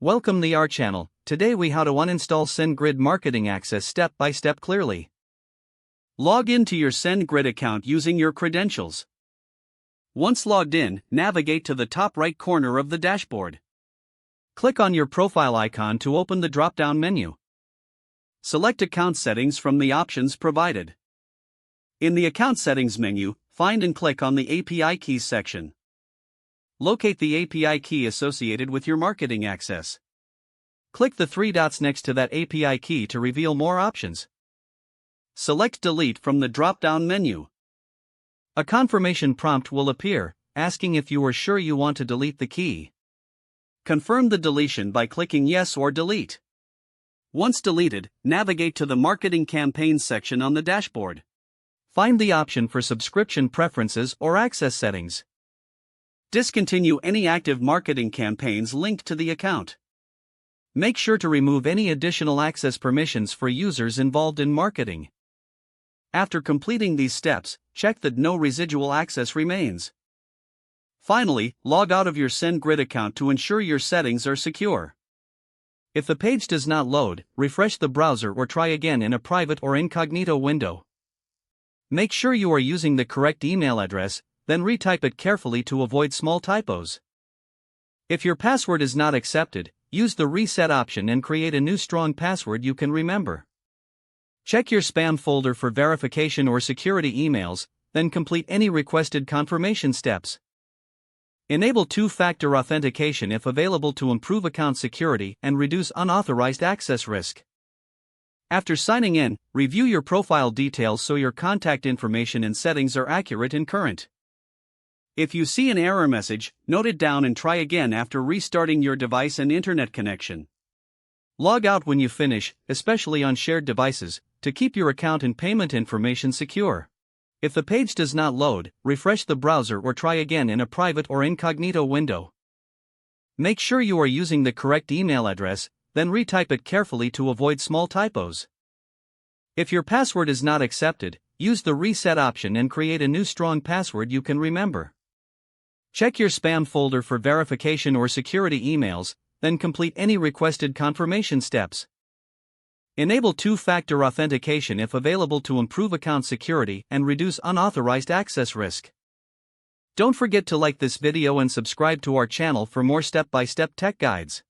Welcome to our channel. Today we how to uninstall SendGrid Marketing Access step by step clearly. Log into your SendGrid account using your credentials. Once logged in, navigate to the top right corner of the dashboard. Click on your profile icon to open the drop-down menu. Select Account Settings from the options provided. In the Account Settings menu, find and click on the API Keys section. Locate the API key associated with your marketing access. Click the three dots next to that API key to reveal more options. Select Delete from the drop-down menu. A confirmation prompt will appear, asking if you are sure you want to delete the key. Confirm the deletion by clicking Yes or Delete. Once deleted, navigate to the Marketing Campaigns section on the dashboard. Find the option for Subscription Preferences or Access Settings. Discontinue any active marketing campaigns linked to the account. Make sure to remove any additional access permissions for users involved in marketing. After completing these steps, check that no residual access remains. Finally, log out of your SendGrid account to ensure your settings are secure. If the page does not load, refresh the browser or try again in a private or incognito window. Make sure you are using the correct email address, then retype it carefully to avoid small typos. If your password is not accepted, use the reset option and create a new strong password you can remember. Check your spam folder for verification or security emails, then complete any requested confirmation steps. Enable two-factor authentication if available to improve account security and reduce unauthorized access risk. After signing in, review your profile details so your contact information and settings are accurate and current. If you see an error message, note it down and try again after restarting your device and internet connection. Log out when you finish, especially on shared devices, to keep your account and payment information secure. If the page does not load, refresh the browser or try again in a private or incognito window. Make sure you are using the correct email address, then retype it carefully to avoid small typos. If your password is not accepted, use the reset option and create a new strong password you can remember. Check your spam folder for verification or security emails, then complete any requested confirmation steps. Enable two-factor authentication if available to improve account security and reduce unauthorized access risk. Don't forget to like this video and subscribe to our channel for more step-by-step tech guides.